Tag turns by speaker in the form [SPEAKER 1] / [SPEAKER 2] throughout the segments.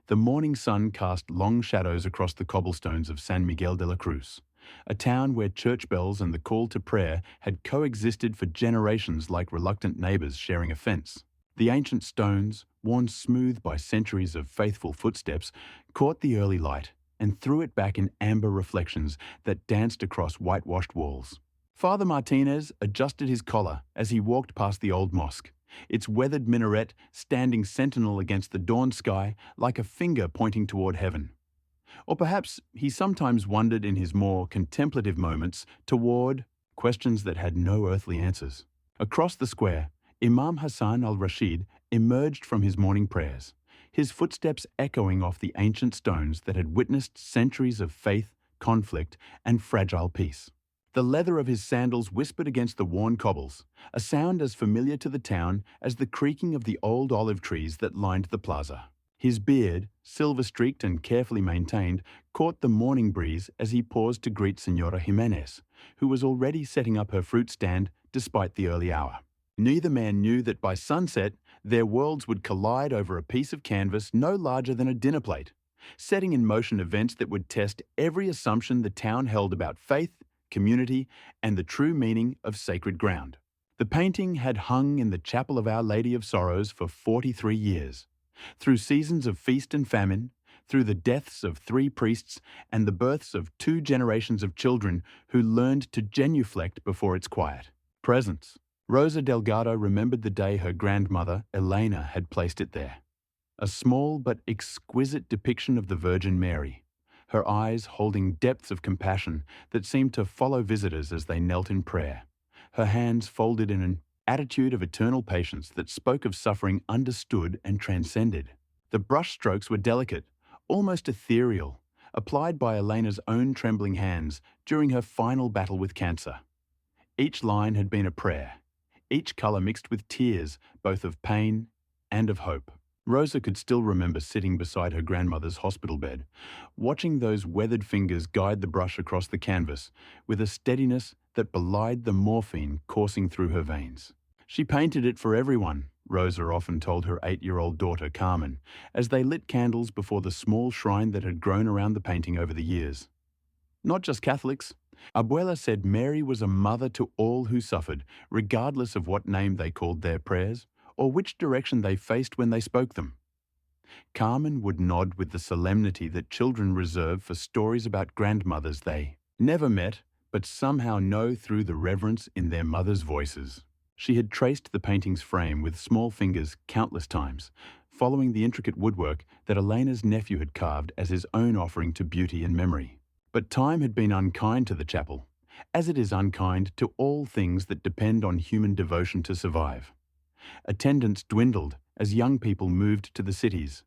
[SPEAKER 1] The morning sun cast long shadows across the cobblestones of San Miguel de la Cruz, a town where church bells and the call to prayer had coexisted for generations like reluctant neighbors sharing a fence. The ancient stones, worn smooth by centuries of faithful footsteps, caught the early light and threw it back in amber reflections that danced across whitewashed walls. Father Martinez adjusted his collar as he walked past the old mosque, its weathered minaret standing sentinel against the dawn sky like a finger pointing toward heaven. Or perhaps he sometimes wondered in his more contemplative moments toward questions that had no earthly answers. Across the square, Imam Hassan al-Rashid emerged from his morning prayers, his footsteps echoing off the ancient stones that had witnessed centuries of faith, conflict, and fragile peace. The leather of his sandals whispered against the worn cobbles, a sound as familiar to the town as the creaking of the old olive trees that lined the plaza. His beard, silver-streaked and carefully maintained, caught the morning breeze as he paused to greet Senora Jimenez, who was already setting up her fruit stand despite the early hour. Neither man knew that by sunset, their worlds would collide over a piece of canvas no larger than a dinner plate, setting in motion events that would test every assumption the town held about faith, community, and the true meaning of sacred ground. The painting had hung in the chapel of Our Lady of Sorrows for 43 years. Through seasons of feast and famine, through the deaths of 3 priests and the births of 2 generations of children who learned to genuflect before its quiet presence. Rosa Delgado remembered the day her grandmother, Elena, had placed it there. A small but exquisite depiction of the Virgin Mary, her eyes holding depths of compassion that seemed to follow visitors as they knelt in prayer, her hands folded in an attitude of eternal patience that spoke of suffering understood and transcended. The brushstrokes were delicate, almost ethereal, applied by Elena's own trembling hands during her final battle with cancer. Each line had been a prayer, each color mixed with tears, both of pain and of hope. Rosa could still remember sitting beside her grandmother's hospital bed, watching those weathered fingers guide the brush across the canvas with a steadiness that belied the morphine coursing through her veins. She painted it for everyone, Rosa often told her 8-year-old daughter Carmen, as they lit candles before the small shrine that had grown around the painting over the years. Not just Catholics. Abuela said Mary was a mother to all who suffered, regardless of what name they called their prayers or which direction they faced when they spoke them. Carmen would nod with the solemnity that children reserve for stories about grandmothers they never met, but somehow know through the reverence in their mothers' voices. She had traced the painting's frame with small fingers countless times, following the intricate woodwork that Elena's nephew had carved as his own offering to beauty and memory. But time had been unkind to the chapel, as it is unkind to all things that depend on human devotion to survive. Attendance dwindled as young people moved to the cities,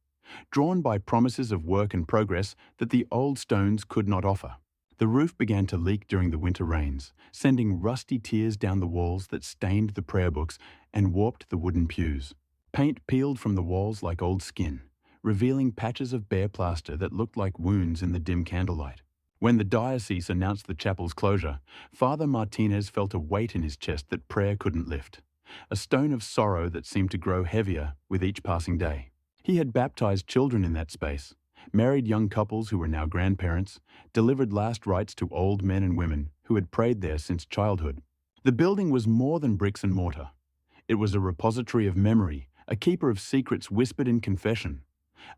[SPEAKER 1] drawn by promises of work and progress that the old stones could not offer. The roof began to leak during the winter rains, sending rusty tears down the walls that stained the prayer books and warped the wooden pews. Paint peeled from the walls like old skin, revealing patches of bare plaster that looked like wounds in the dim candlelight. When the diocese announced the chapel's closure, Father Martinez felt a weight in his chest that prayer couldn't lift, a stone of sorrow that seemed to grow heavier with each passing day. He had baptized children in that space, married young couples who were now grandparents, delivered last rites to old men and women who had prayed there since childhood. The building was more than bricks and mortar. It was a repository of memory, a keeper of secrets whispered in confession,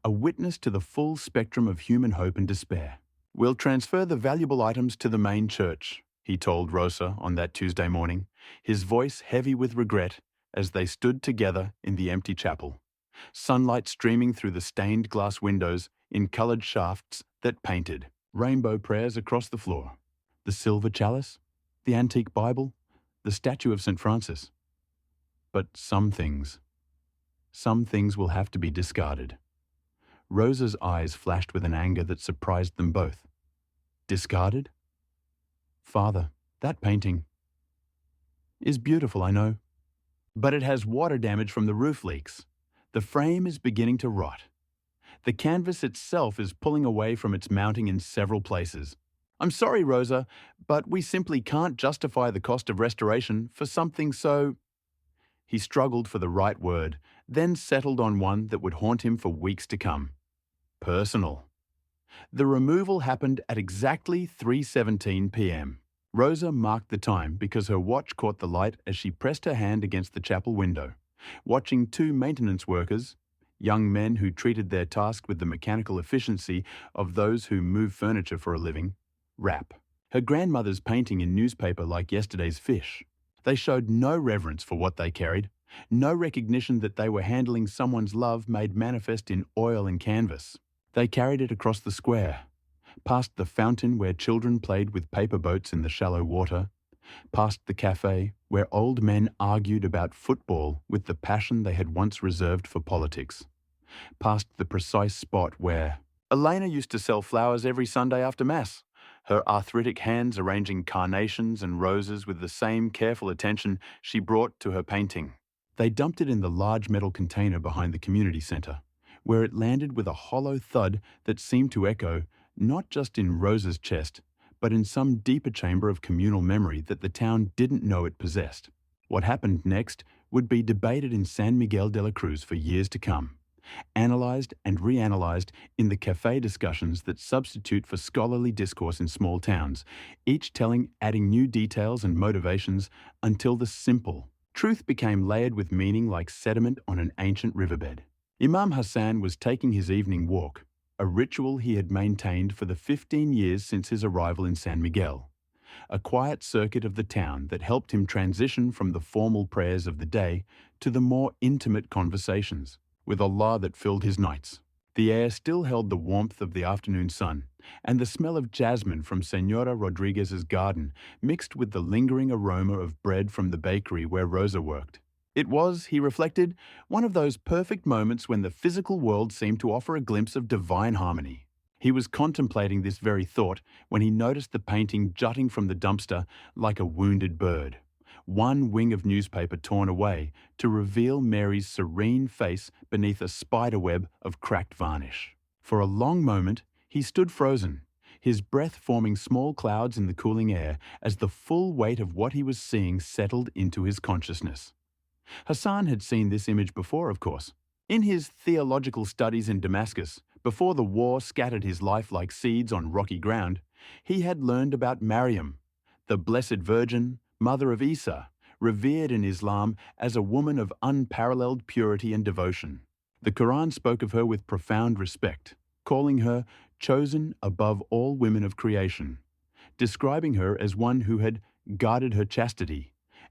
[SPEAKER 1] a witness to the full spectrum of human hope and despair. "We'll transfer the valuable items to the main church," he told Rosa on that Tuesday morning, his voice heavy with regret as they stood together in the empty chapel, sunlight streaming through the stained glass windows in colored shafts that painted rainbow prayers across the floor. The silver chalice, the antique Bible, the statue of St. Francis. But some things will have to be discarded. Rosa's eyes flashed with an anger that surprised them both. Discarded? Father, that painting is beautiful, I know, but it has water damage from the roof leaks. The frame is beginning to rot. The canvas itself is pulling away from its mounting in several places. I'm sorry, Rosa, but we simply can't justify the cost of restoration for something so... He struggled for the right word, then settled on one that would haunt him for weeks to come. personal. The removal happened at exactly 3:17 p.m. Rosa marked the time because her watch caught the light as she pressed her hand against the chapel window, watching two maintenance workers, young men who treated their task with the mechanical efficiency of those who move furniture for a living, wrap. Her grandmother's painting in newspaper like yesterday's fish. They showed no reverence for what they carried, no recognition that they were handling someone's love made manifest in oil and canvas. They carried it across the square, past the fountain where children played with paper boats in the shallow water, past the cafe where old men argued about football with the passion they had once reserved for politics, past the precise spot where Elena used to sell flowers every Sunday after Mass, her arthritic hands arranging carnations and roses with the same careful attention she brought to her painting. They dumped it in the large metal container behind the community centre, where it landed with a hollow thud that seemed to echo not just in Rosa's chest, but in some deeper chamber of communal memory that the town didn't know it possessed. What happened next would be debated in San Miguel de la Cruz for years to come, analysed and reanalysed in the cafe discussions that substitute for scholarly discourse in small towns, each adding new details and motivations until the simple truth became layered with meaning like sediment on an ancient riverbed. Imam Hassan was taking his evening walk, a ritual he had maintained for the 15 years since his arrival in San Miguel, a quiet circuit of the town that helped him transition from the formal prayers of the day to the more intimate conversations with Allah that filled his nights. The air still held the warmth of the afternoon sun, and the smell of jasmine from Senora Rodriguez's garden mixed with the lingering aroma of bread from the bakery where Rosa worked. It was, he reflected, one of those perfect moments when the physical world seemed to offer a glimpse of divine harmony. He was contemplating this very thought when he noticed the painting jutting from the dumpster like a wounded bird, one wing of newspaper torn away to reveal Mary's serene face beneath a spiderweb of cracked varnish. For a long moment, he stood frozen, his breath forming small clouds in the cooling air as the full weight of what he was seeing settled into his consciousness. Hassan had seen this image before, of course. In his theological studies in Damascus, before the war scattered his life like seeds on rocky ground, he had learned about Maryam, the Blessed Virgin, mother of Isa, revered in Islam as a woman of unparalleled purity and devotion. The Quran spoke of her with profound respect, calling her chosen above all women of creation, describing her as one who had guarded her chastity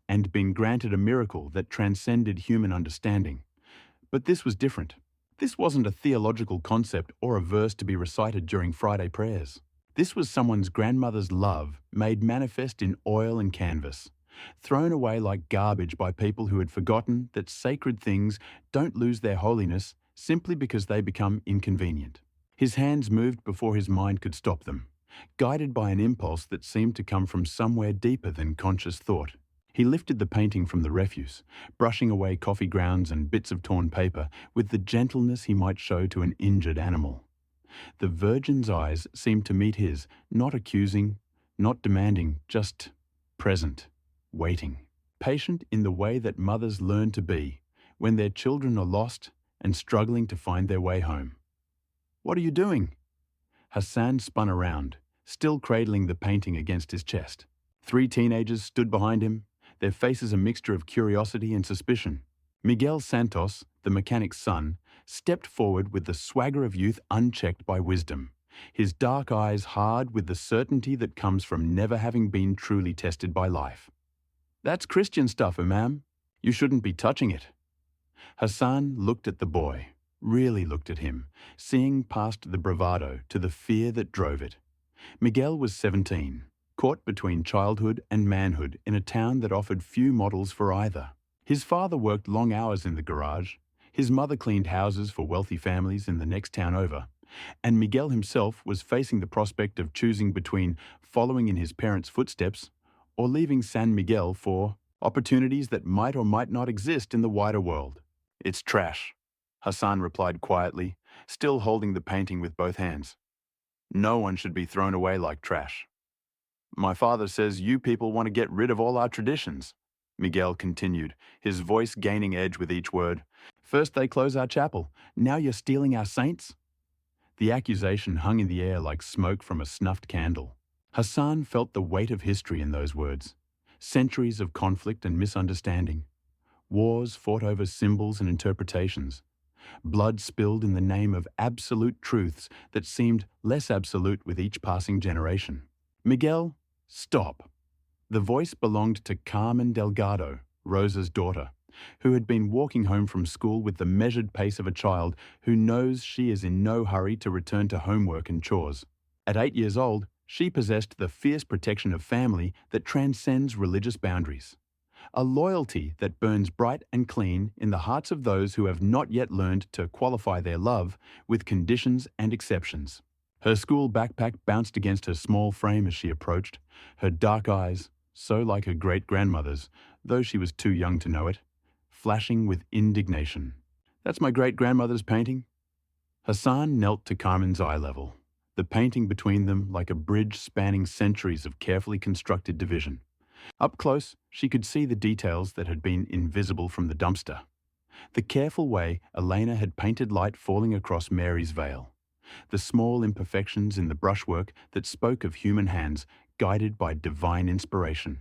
[SPEAKER 1] and been granted a miracle that transcended human understanding. But this was different. This wasn't a theological concept or a verse to be recited during Friday prayers. This was someone's grandmother's love made manifest in oil and canvas, thrown away like garbage by people who had forgotten that sacred things don't lose their holiness simply because they become inconvenient. His hands moved before his mind could stop them, guided by an impulse that seemed to come from somewhere deeper than conscious thought. He lifted the painting from the refuse, brushing away coffee grounds and bits of torn paper with the gentleness he might show to an injured animal. The Virgin's eyes seemed to meet his, not accusing, not demanding, just present, waiting, patient in the way that mothers learn to be when their children are lost and struggling to find their way home. "What are you doing?" Hassan spun around, still cradling the painting against his chest. 3 teenagers stood behind him, their faces a mixture of curiosity and suspicion. Miguel Santos, the mechanic's son, stepped forward with the swagger of youth unchecked by wisdom, his dark eyes hard with the certainty that comes from never having been truly tested by life. "That's Christian stuff, Imam. You shouldn't be touching it." Hassan looked at the boy, really looked at him, seeing past the bravado to the fear that drove it. Miguel was 17. Caught between childhood and manhood in a town that offered few models for either. His father worked long hours in the garage, his mother cleaned houses for wealthy families in the next town over, and Miguel himself was facing the prospect of choosing between following in his parents' footsteps or leaving San Miguel for opportunities that might or might not exist in the wider world. "It's trash," Hassan replied quietly, still holding the painting with both hands. "No one should be thrown away like trash." "My father says you people want to get rid of all our traditions," Miguel continued, his voice gaining edge with each word. "First they close our chapel, now you're stealing our saints?" The accusation hung in the air like smoke from a snuffed candle. Hassan felt the weight of history in those words. Centuries of conflict and misunderstanding. Wars fought over symbols and interpretations. Blood spilled in the name of absolute truths that seemed less absolute with each passing generation. Miguel, stop. The voice belonged to Carmen Delgado, Rosa's daughter, who had been walking home from school with the measured pace of a child who knows she is in no hurry to return to homework and chores. At 8 years old, she possessed the fierce protection of family that transcends religious boundaries. A loyalty that burns bright and clean in the hearts of those who have not yet learned to qualify their love with conditions and exceptions. Her school backpack bounced against her small frame as she approached, her dark eyes, so like her great-grandmother's, though she was too young to know it, flashing with indignation. "That's my great-grandmother's painting?" Hassan knelt to Carmen's eye level, the painting between them like a bridge spanning centuries of carefully constructed division. Up close, she could see the details that had been invisible from the dumpster. The careful way Elena had painted light falling across Mary's veil. The small imperfections in the brushwork that spoke of human hands guided by divine inspiration.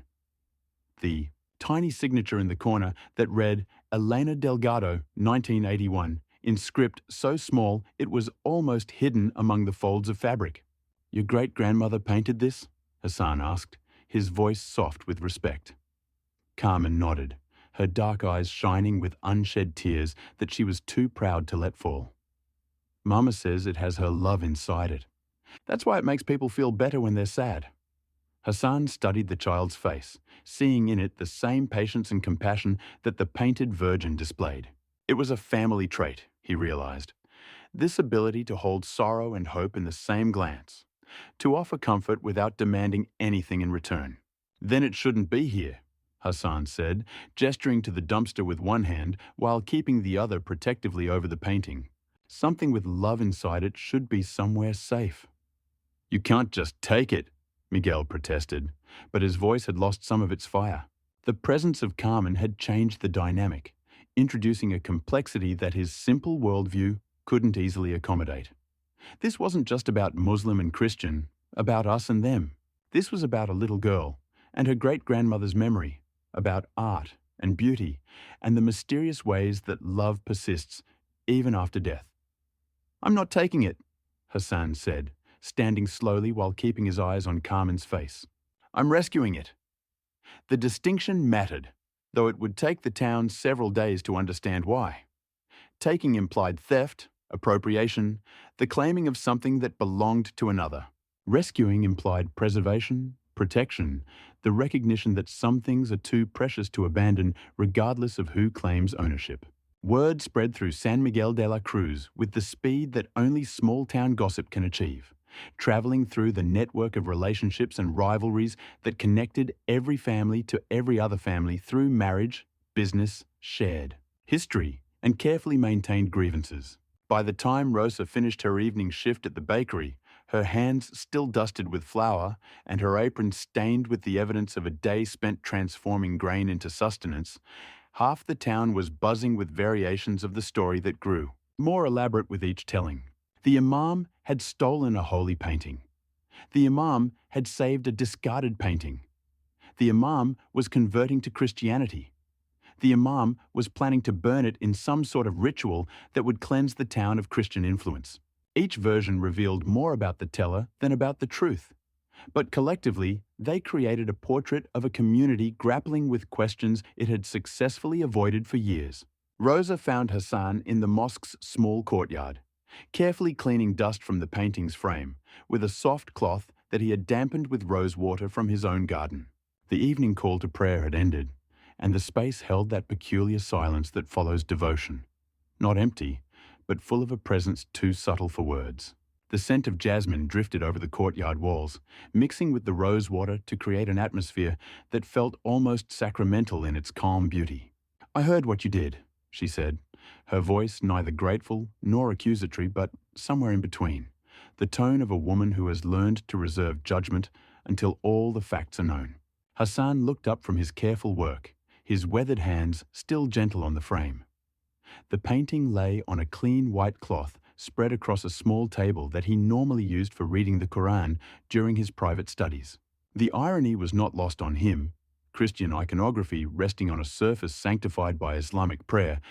[SPEAKER 1] The tiny signature in the corner that read Elena Delgado, 1981, in script so small it was almost hidden among the folds of fabric. "Your great-grandmother painted this?" Hassan asked, his voice soft with respect. Carmen nodded, her dark eyes shining with unshed tears that she was too proud to let fall. "Mama says it has her love inside it. That's why it makes people feel better when they're sad." Hassan studied the child's face, seeing in it the same patience and compassion that the painted Virgin displayed. It was a family trait, he realized. This ability to hold sorrow and hope in the same glance, to offer comfort without demanding anything in return. "Then it shouldn't be here," Hassan said, gesturing to the dumpster with one hand while keeping the other protectively over the painting. "Something with love inside it should be somewhere safe." "You can't just take it," Miguel protested, but his voice had lost some of its fire. The presence of Carmen had changed the dynamic, introducing a complexity that his simple worldview couldn't easily accommodate. This wasn't just about Muslim and Christian, about us and them. This was about a little girl and her great-grandmother's memory, about art and beauty and the mysterious ways that love persists even after death. "I'm not taking it," Hassan said, standing slowly while keeping his eyes on Carmen's face. "I'm rescuing it." The distinction mattered, though it would take the town several days to understand why. Taking implied theft, appropriation, the claiming of something that belonged to another. Rescuing implied preservation, protection, the recognition that some things are too precious to abandon regardless of who claims ownership. Word spread through San Miguel de la Cruz with the speed that only small-town gossip can achieve, traveling through the network of relationships and rivalries that connected every family to every other family through marriage, business, shared history, and carefully maintained grievances. By the time Rosa finished her evening shift at the bakery, her hands still dusted with flour and her apron stained with the evidence of a day spent transforming grain into sustenance, half the town was buzzing with variations of the story that grew, more elaborate with each telling. The imam had stolen a holy painting. The imam had saved a discarded painting. The imam was converting to Christianity. The imam was planning to burn it in some sort of ritual that would cleanse the town of Christian influence. Each version revealed more about the teller than about the truth. But collectively, they created a portrait of a community grappling with questions it had successfully avoided for years. Rosa found Hassan in the mosque's small courtyard, carefully cleaning dust from the painting's frame, with a soft cloth that he had dampened with rose water from his own garden. The evening call to prayer had ended, and the space held that peculiar silence that follows devotion. Not empty, but full of a presence too subtle for words. The scent of jasmine drifted over the courtyard walls, mixing with the rose water to create an atmosphere that felt almost sacramental in its calm beauty. "I heard what you did," she said, her voice neither grateful nor accusatory, but somewhere in between, the tone of a woman who has learned to reserve judgment until all the facts are known. Hassan looked up from his careful work, his weathered hands still gentle on the frame. The painting lay on a clean white cloth spread across a small table that he normally used for reading the Quran during his private studies. The irony was not lost on him, Christian iconography resting on a surface sanctified by Islamic prayer,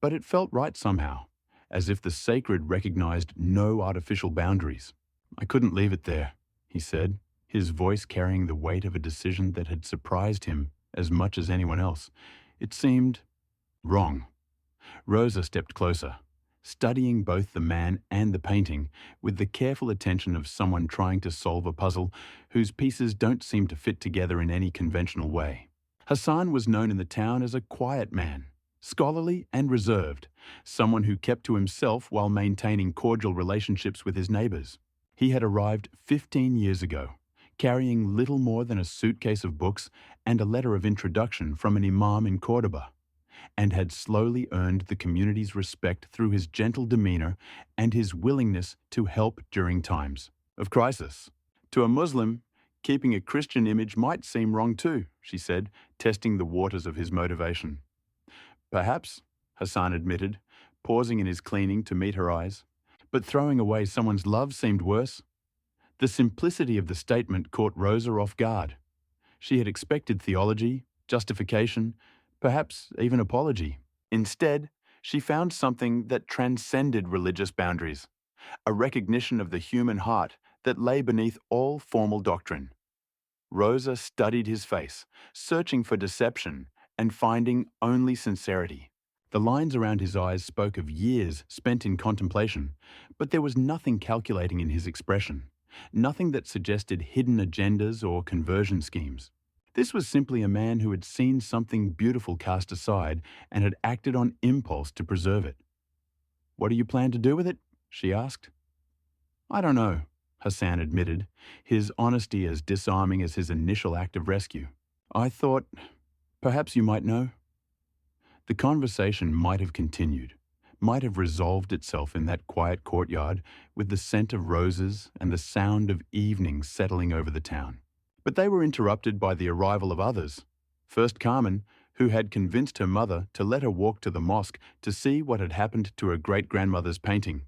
[SPEAKER 1] but it felt right somehow, as if the sacred recognized no artificial boundaries. "I couldn't leave it there," he said, his voice carrying the weight of a decision that had surprised him as much as anyone else. It seemed wrong. Rosa stepped closer, studying both the man and the painting with the careful attention of someone trying to solve a puzzle whose pieces don't seem to fit together in any conventional way. Hassan was known in the town as a quiet man, scholarly and reserved, someone who kept to himself while maintaining cordial relationships with his neighbors. He had arrived 15 years ago, carrying little more than a suitcase of books and a letter of introduction from an imam in Cordoba, and had slowly earned the community's respect through his gentle demeanor and his willingness to help during times of crisis. To a Muslim, keeping a Christian image might seem wrong too, she said, testing the waters of his motivation. "Perhaps," Hassan admitted, pausing in his cleaning to meet her eyes. But throwing away someone's love seemed worse. The simplicity of the statement caught Rosa off guard. She had expected theology, justification, perhaps even apology. Instead, she found something that transcended religious boundaries, a recognition of the human heart that lay beneath all formal doctrine. Rosa studied his face, searching for deception and finding only sincerity. The lines around his eyes spoke of years spent in contemplation, but there was nothing calculating in his expression, nothing that suggested hidden agendas or conversion schemes. This was simply a man who had seen something beautiful cast aside and had acted on impulse to preserve it. "What do you plan to do with it?" she asked. "I don't know," Hassan admitted, his honesty as disarming as his initial act of rescue. "I thought, perhaps you might know." The conversation might have continued, might have resolved itself in that quiet courtyard with the scent of roses and the sound of evening settling over the town. But they were interrupted by the arrival of others. First Carmen, who had convinced her mother to let her walk to the mosque to see what had happened to her great-grandmother's painting.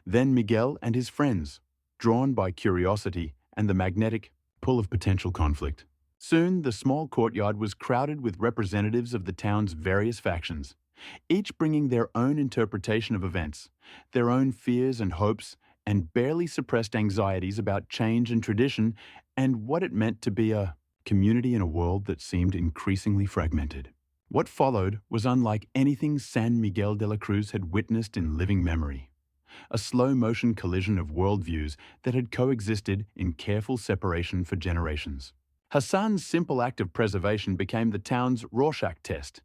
[SPEAKER 1] Then Miguel and his friends, drawn by curiosity and the magnetic pull of potential conflict. Soon, the small courtyard was crowded with representatives of the town's various factions, each bringing their own interpretation of events, their own fears and hopes, and barely suppressed anxieties about change and tradition and what it meant to be a community in a world that seemed increasingly fragmented. What followed was unlike anything San Miguel de la Cruz had witnessed in living memory. A slow-motion collision of worldviews that had coexisted in careful separation for generations. Hassan's simple act of preservation became the town's Rorschach test,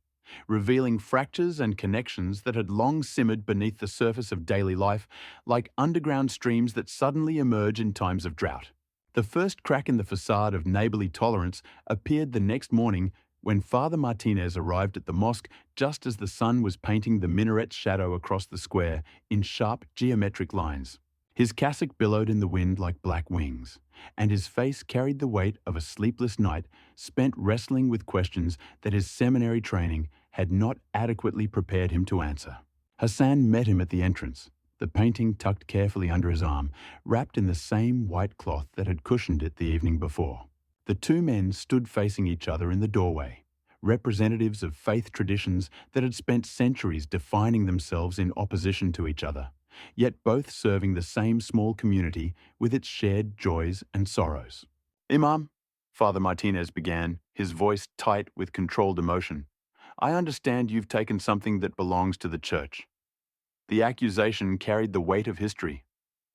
[SPEAKER 1] revealing fractures and connections that had long simmered beneath the surface of daily life like underground streams that suddenly emerge in times of drought. The first crack in the facade of neighborly tolerance appeared the next morning when Father Martinez arrived at the mosque just as the sun was painting the minaret's shadow across the square in sharp geometric lines. His cassock billowed in the wind like black wings, and his face carried the weight of a sleepless night spent wrestling with questions that his seminary training had not adequately prepared him to answer. Hassan met him at the entrance, the painting tucked carefully under his arm, wrapped in the same white cloth that had cushioned it the evening before. The two men stood facing each other in the doorway, representatives of faith traditions that had spent centuries defining themselves in opposition to each other, yet both serving the same small community with its shared joys and sorrows. "Imam," Father Martinez began, his voice tight with controlled emotion, "I understand you've taken something that belongs to the church." The accusation carried the weight of history,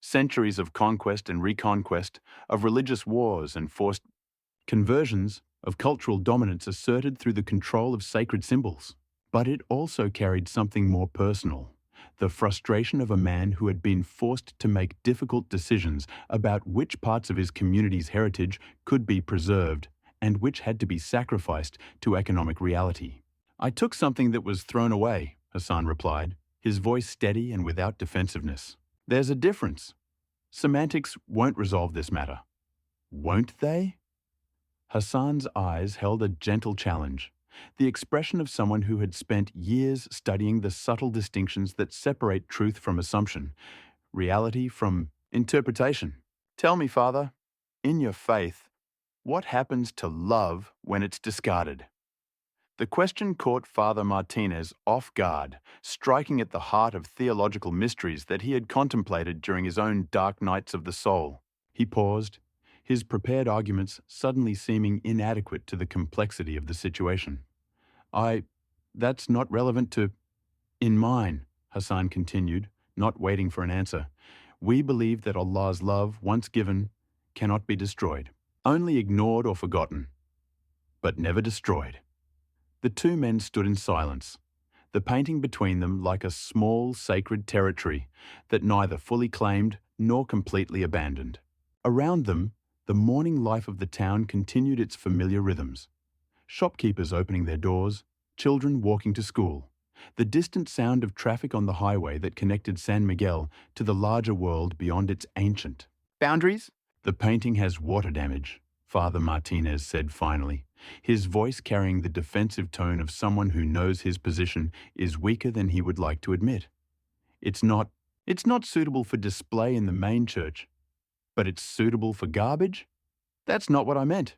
[SPEAKER 1] centuries of conquest and reconquest, of religious wars and forced conversions, of cultural dominance asserted through the control of sacred symbols. But it also carried something more personal, the frustration of a man who had been forced to make difficult decisions about which parts of his community's heritage could be preserved and which had to be sacrificed to economic reality. "I took something that was thrown away," Hassan replied, his voice steady and without defensiveness. "There's a difference. Semantics won't resolve this matter." "Won't they?" Hassan's eyes held a gentle challenge, the expression of someone who had spent years studying the subtle distinctions that separate truth from assumption, reality from interpretation. Tell me, Father, in your faith, what happens to love when it's discarded? The question caught Father Martinez off guard, striking at the heart of theological mysteries that he had contemplated during his own dark nights of the soul. He paused, his prepared arguments suddenly seeming inadequate to the complexity of the situation. That's not relevant to... In mine, Hassan continued, not waiting for an answer. We believe that Allah's love, once given, cannot be destroyed, only ignored or forgotten, but never destroyed. The two men stood in silence, the painting between them like a small sacred territory that neither fully claimed nor completely abandoned. Around them, the morning life of the town continued its familiar rhythms. Shopkeepers opening their doors, children walking to school, the distant sound of traffic on the highway that connected San Miguel to the larger world beyond its ancient boundaries. The painting has water damage, Father Martinez said finally, his voice carrying the defensive tone of someone who knows his position is weaker than he would like to admit. It's not suitable for display in the main church, but it's suitable for garbage? That's not what I meant.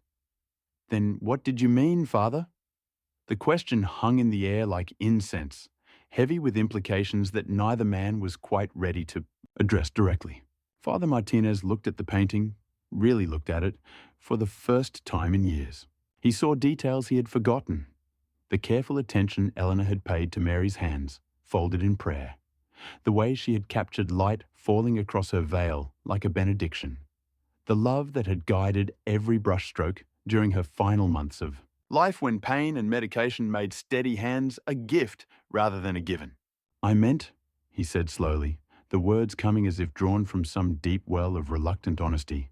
[SPEAKER 1] Then what did you mean, Father? The question hung in the air like incense, heavy with implications that neither man was quite ready to address directly. Father Martinez looked at the painting, really looked at it, for the first time in years. He saw details he had forgotten. The careful attention Eleanor had paid to Mary's hands, folded in prayer. The way she had captured light falling across her veil like a benediction. The love that had guided every brushstroke during her final months of life when pain and medication made steady hands a gift rather than a given. I meant, he said slowly, the words coming as if drawn from some deep well of reluctant honesty,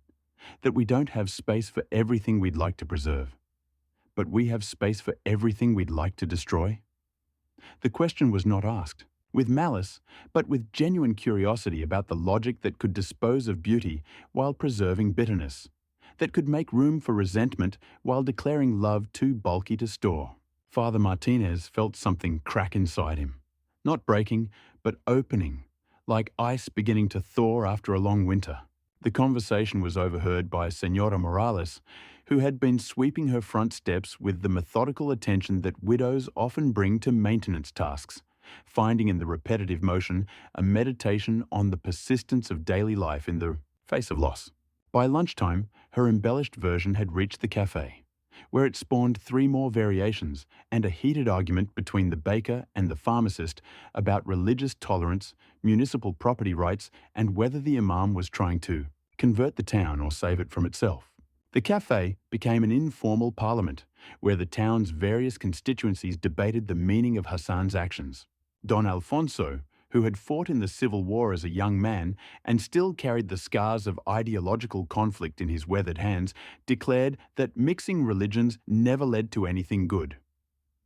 [SPEAKER 1] that we don't have space for everything we'd like to preserve, but we have space for everything we'd like to destroy. The question was not asked with malice, but with genuine curiosity about the logic that could dispose of beauty while preserving bitterness, that could make room for resentment while declaring love too bulky to store. Father Martinez felt something crack inside him, not breaking, but opening, like ice beginning to thaw after a long winter. The conversation was overheard by Senora Morales, who had been sweeping her front steps with the methodical attention that widows often bring to maintenance tasks, finding in the repetitive motion a meditation on the persistence of daily life in the face of loss. By lunchtime, her embellished version had reached the cafe, where it spawned 3 more variations and a heated argument between the baker and the pharmacist about religious tolerance, municipal property rights, and whether the imam was trying to convert the town or save it from itself. The cafe became an informal parliament, where the town's various constituencies debated the meaning of Hassan's actions. Don Alfonso, who had fought in the Civil War as a young man and still carried the scars of ideological conflict in his weathered hands, declared that mixing religions never led to anything good.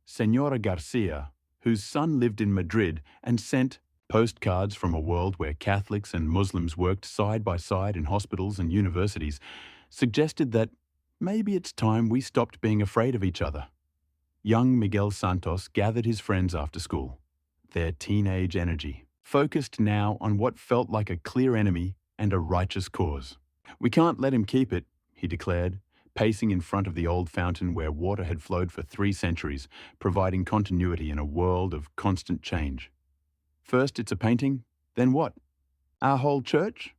[SPEAKER 1] Senora Garcia, whose son lived in Madrid and sent postcards from a world where Catholics and Muslims worked side by side in hospitals and universities, suggested that maybe it's time we stopped being afraid of each other. Young Miguel Santos gathered his friends after school, their teenage energy, focused now on what felt like a clear enemy and a righteous cause. We can't let him keep it, he declared, pacing in front of the old fountain where water had flowed for 3 centuries, providing continuity in a world of constant change. First it's a painting, then what? Our whole church?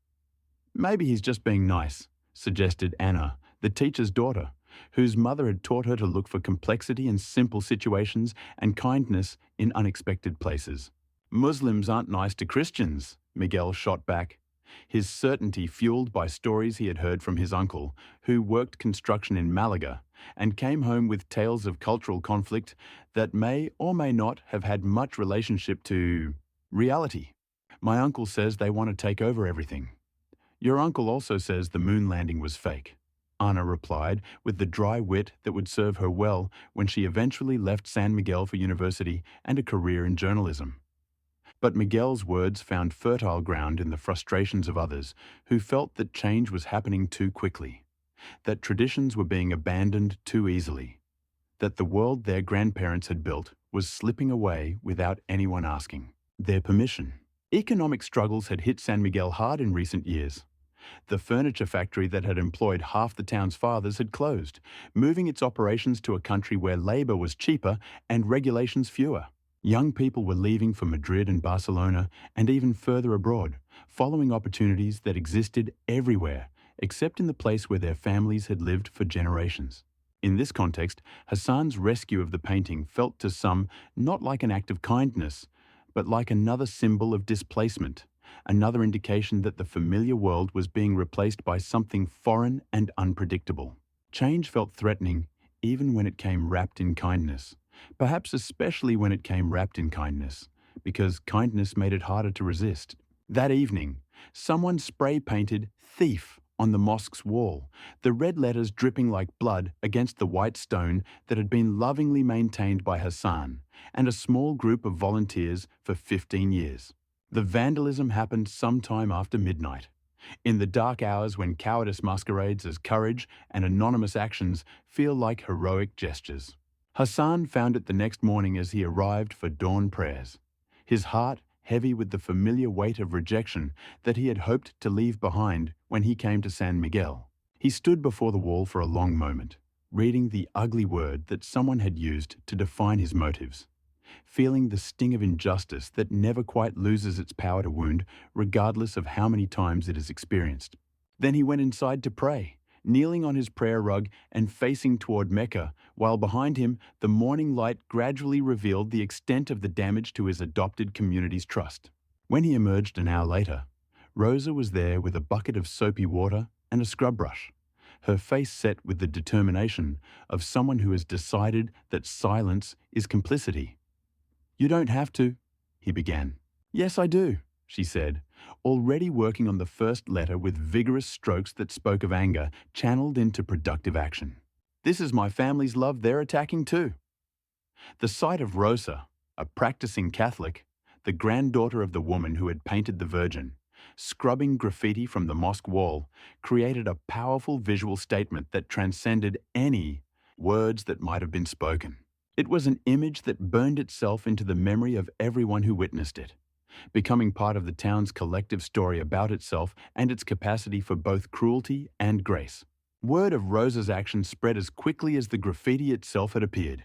[SPEAKER 1] Maybe he's just being nice, suggested Anna, the teacher's daughter, whose mother had taught her to look for complexity in simple situations and kindness in unexpected places. Muslims aren't nice to Christians, Miguel shot back, his certainty fueled by stories he had heard from his uncle, who worked construction in Malaga and came home with tales of cultural conflict that may or may not have had much relationship to reality. My uncle says they want to take over everything. Your uncle also says the moon landing was fake, Anna replied with the dry wit that would serve her well when she eventually left San Miguel for university and a career in journalism. But Miguel's words found fertile ground in the frustrations of others who felt that change was happening too quickly, that traditions were being abandoned too easily. that the world their grandparents had built was slipping away without anyone asking their permission. Economic struggles had hit San Miguel hard in recent years. The furniture factory that had employed half the town's fathers had closed, moving its operations to a country where labor was cheaper and regulations fewer. Young people were leaving for Madrid and Barcelona and even further abroad, following opportunities that existed everywhere, except in the place where their families had lived for generations. In this context, Hassan's rescue of the painting felt to some not like an act of kindness, but like another symbol of displacement, another indication that the familiar world was being replaced by something foreign and unpredictable. Change felt threatening, even when it came wrapped in kindness. Perhaps especially when it came wrapped in kindness, because kindness made it harder to resist. That evening, someone spray-painted "Thief" on the mosque's wall, the red letters dripping like blood against the white stone that had been lovingly maintained by Hassan and a small group of volunteers for 15 years. The vandalism happened sometime after midnight, in the dark hours when cowardice masquerades as courage and anonymous actions feel like heroic gestures. Hassan found it the next morning as he arrived for dawn prayers, his heart heavy with the familiar weight of rejection that he had hoped to leave behind when he came to San Miguel. He stood before the wall for a long moment, reading the ugly word that someone had used to define his motives, feeling the sting of injustice that never quite loses its power to wound, regardless of how many times it is experienced. Then he went inside to pray, kneeling on his prayer rug and facing toward Mecca, while behind him the morning light gradually revealed the extent of the damage to his adopted community's trust. When he emerged an hour later, Rosa was there with a bucket of soapy water and a scrub brush, her face set with the determination of someone who has decided that silence is complicity. "You don't have to," he began. "Yes, I do," she said, already working on the first letter with vigorous strokes that spoke of anger channeled into productive action. "This is my family's love they're attacking too." The sight of Rosa, a practicing Catholic, the granddaughter of the woman who had painted the Virgin, scrubbing graffiti from the mosque wall, created a powerful visual statement that transcended any words that might have been spoken. It was an image that burned itself into the memory of everyone who witnessed it, becoming part of the town's collective story about itself and its capacity for both cruelty and grace. Word of Rosa's action spread as quickly as the graffiti itself had appeared,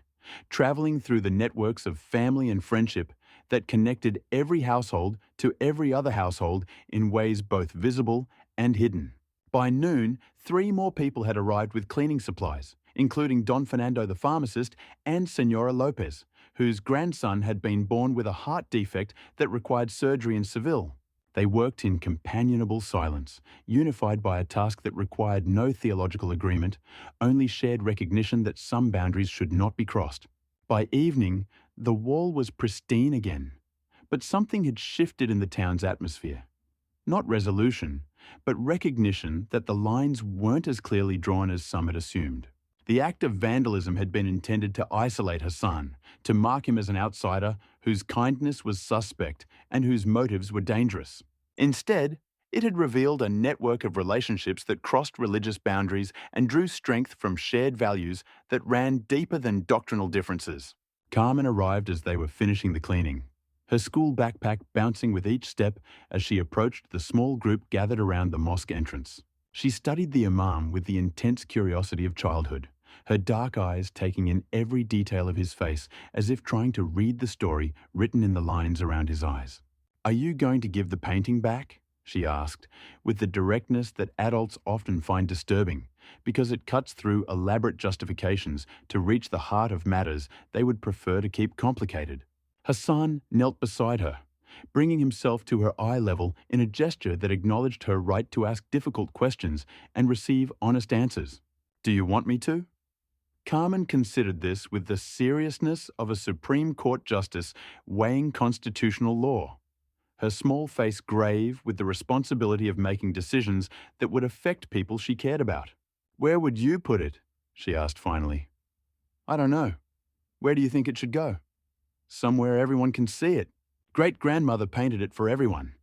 [SPEAKER 1] traveling through the networks of family and friendship that connected every household to every other household in ways both visible and hidden. By noon, 3 more people had arrived with cleaning supplies, including Don Fernando the pharmacist and Senora Lopez, whose grandson had been born with a heart defect that required surgery in Seville. They worked in companionable silence, unified by a task that required no theological agreement, only shared recognition that some boundaries should not be crossed. By evening, the wall was pristine again, but something had shifted in the town's atmosphere. Not resolution, but recognition that the lines weren't as clearly drawn as some had assumed. The act of vandalism had been intended to isolate Hassan, to mark him as an outsider whose kindness was suspect and whose motives were dangerous. Instead, it had revealed a network of relationships that crossed religious boundaries and drew strength from shared values that ran deeper than doctrinal differences. Carmen arrived as they were finishing the cleaning, her school backpack bouncing with each step as she approached the small group gathered around the mosque entrance. She studied the imam with the intense curiosity of childhood, her dark eyes taking in every detail of his face as if trying to read the story written in the lines around his eyes. "Are you going to give the painting back?" she asked, with the directness that adults often find disturbing, because it cuts through elaborate justifications to reach the heart of matters they would prefer to keep complicated. Hassan knelt beside her, bringing himself to her eye level in a gesture that acknowledged her right to ask difficult questions and receive honest answers. "Do you want me to?" Carmen considered this with the seriousness of a Supreme Court justice weighing constitutional law, her small face grave with the responsibility of making decisions that would affect people she cared about. "Where would you put it?" she asked finally. "I don't know. Where do you think it should go?" "Somewhere everyone can see it. Great-grandmother painted it for everyone."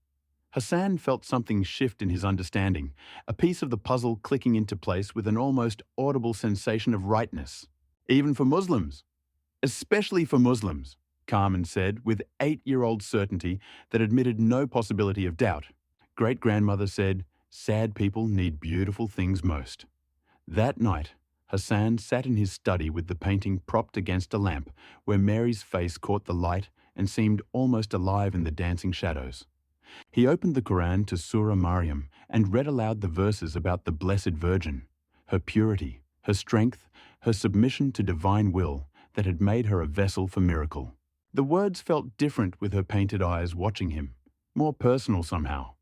[SPEAKER 1] Hassan felt something shift in his understanding, a piece of the puzzle clicking into place with an almost audible sensation of rightness. Even for Muslims. Especially for Muslims, Carmen said with 8-year-old certainty that admitted no possibility of doubt. Great-grandmother said, sad people need beautiful things most. That night, Hassan sat in his study with the painting propped against a lamp where Mary's face caught the light and seemed almost alive in the dancing shadows. He opened the Quran to Surah Maryam and read aloud the verses about the Blessed Virgin, her purity, her strength, her submission to divine will that had made her a vessel for miracle. The words felt different with her painted eyes watching him, more personal somehow,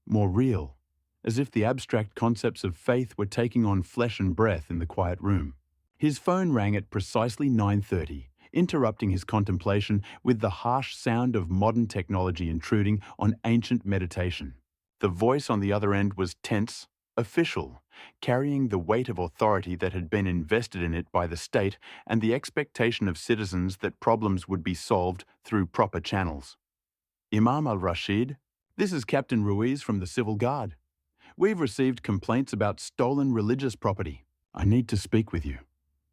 [SPEAKER 1] more real, as if the abstract concepts of faith were taking on flesh and breath in the quiet room. His phone rang at precisely 9:30, interrupting his contemplation with the harsh sound of modern technology intruding on ancient meditation. The voice on the other end was tense, official, carrying the weight of authority that had been invested in it by the state and the expectation of citizens that problems would be solved through proper channels. Imam al-Rashid, this is Captain Ruiz from the Civil Guard. We've received complaints about stolen religious property. I need to speak with you.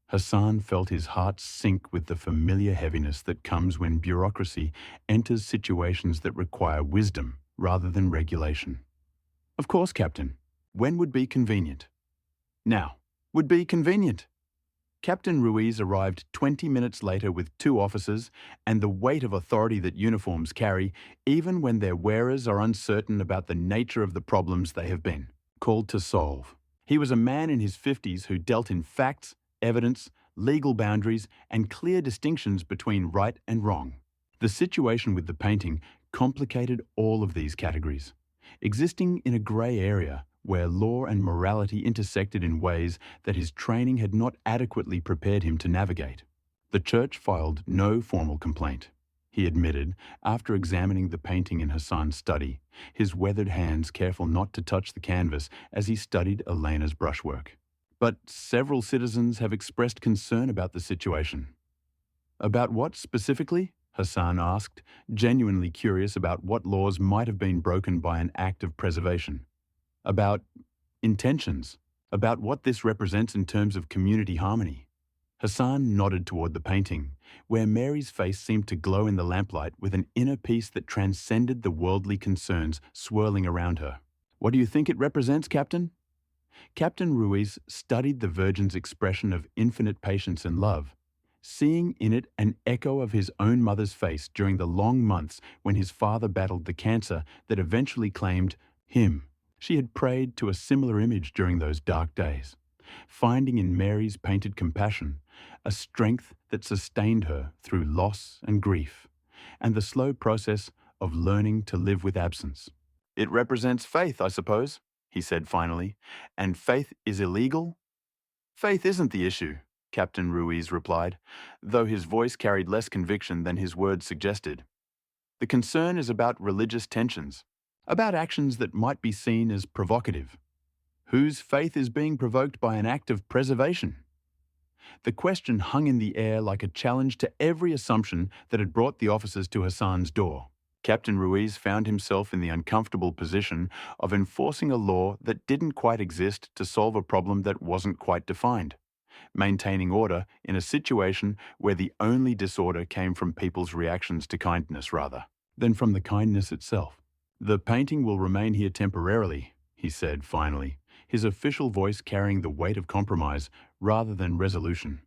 [SPEAKER 1] Hassan felt his heart sink with the familiar heaviness that comes when bureaucracy enters situations that require wisdom rather than regulation. Of course, Captain. When would be convenient? Now, would be convenient. Captain Ruiz arrived 20 minutes later with 2 officers and the weight of authority that uniforms carry, even when their wearers are uncertain about the nature of the problems they have been called to solve. He was a man in his 50s who dealt in facts, evidence, legal boundaries, and clear distinctions between right and wrong. The situation with the painting complicated all of these categories, existing in a grey area where law and morality intersected in ways that his training had not adequately prepared him to navigate. The church filed no formal complaint, he admitted, after examining the painting in Hassan's study, his weathered hands careful not to touch the canvas as he studied Elena's brushwork. But several citizens have expressed concern about the situation. About what specifically? Hassan asked, genuinely curious about what laws might have been broken by an act of preservation. About intentions, about what this represents in terms of community harmony. Hassan nodded toward the painting, where Mary's face seemed to glow in the lamplight with an inner peace that transcended the worldly concerns swirling around her. What do you think it represents, Captain? Captain Ruiz studied the Virgin's expression of infinite patience and love, seeing in it an echo of his own mother's face during the long months when his father battled the cancer that eventually claimed him. She had prayed to a similar image during those dark days, finding in Mary's painted compassion a strength that sustained her through loss and grief, and the slow process of learning to live with absence. It represents faith, I suppose, he said finally, and faith is illegal? Faith isn't the issue, Captain Ruiz replied, though his voice carried less conviction than his words suggested. The concern is about religious tensions, about actions that might be seen as provocative. Whose faith is being provoked by an act of preservation? The question hung in the air like a challenge to every assumption that had brought the officers to Hassan's door. Captain Ruiz found himself in the uncomfortable position of enforcing a law that didn't quite exist to solve a problem that wasn't quite defined, maintaining order in a situation where the only disorder came from people's reactions to kindness rather than from the kindness itself. The painting will remain here temporarily, he said finally, his official voice carrying the weight of compromise rather than resolution.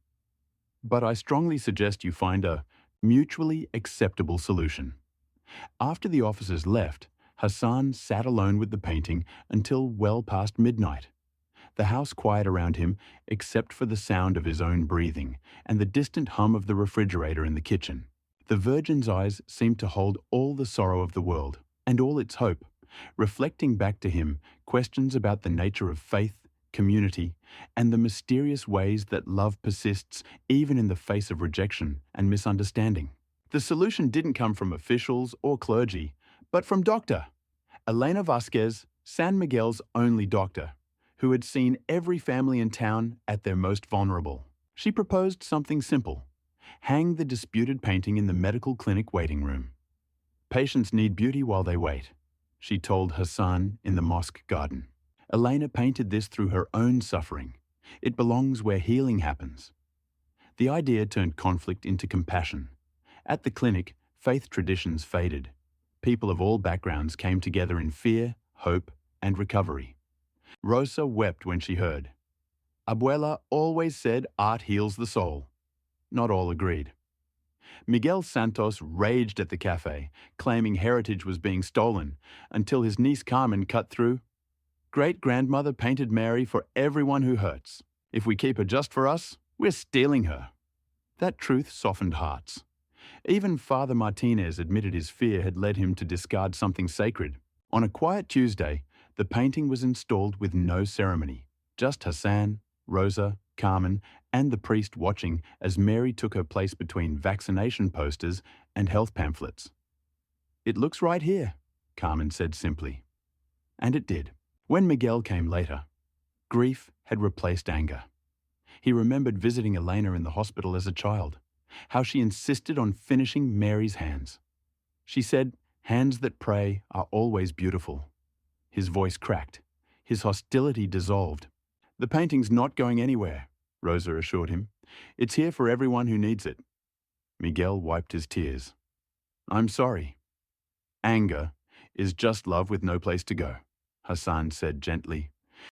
[SPEAKER 1] But I strongly suggest you find a mutually acceptable solution. After the officers left, Hassan sat alone with the painting until well past midnight. The house quiet around him except for the sound of his own breathing and the distant hum of the refrigerator in the kitchen. The Virgin's eyes seemed to hold all the sorrow of the world and all its hope, reflecting back to him questions about the nature of faith, community, and the mysterious ways that love persists even in the face of rejection and misunderstanding. The solution didn't come from officials or clergy, but from Dr. Elena Vasquez, San Miguel's only doctor, who had seen every family in town at their most vulnerable. She proposed something simple: hang the disputed painting in the medical clinic waiting room. Patients need beauty while they wait, she told Hassan in the mosque garden. Elena painted this through her own suffering. It belongs where healing happens. The idea turned conflict into compassion. At the clinic, faith traditions faded. People of all backgrounds came together in fear, hope, and recovery. Rosa wept when she heard. Abuela always said art heals the soul. Not all agreed. Miguel Santos raged at the cafe, claiming heritage was being stolen, until his niece Carmen cut through. Great-grandmother painted Mary for everyone who hurts. If we keep her just for us, we're stealing her. That truth softened hearts. Even Father Martinez admitted his fear had led him to discard something sacred. On a quiet Tuesday, the painting was installed with no ceremony. Just Hassan, Rosa, Carmen, and the priest watching as Mary took her place between vaccination posters and health pamphlets. "It looks right here," Carmen said simply. And it did. When Miguel came later, grief had replaced anger. He remembered visiting Elena in the hospital as a child, how she insisted on finishing Mary's hands. She said, "Hands that pray are always beautiful." His voice cracked. His hostility dissolved. "The painting's not going anywhere," Rosa assured him. "It's here for everyone who needs it." Miguel wiped his tears. "I'm sorry." "Anger is just love with no place to go," Hassan said gently.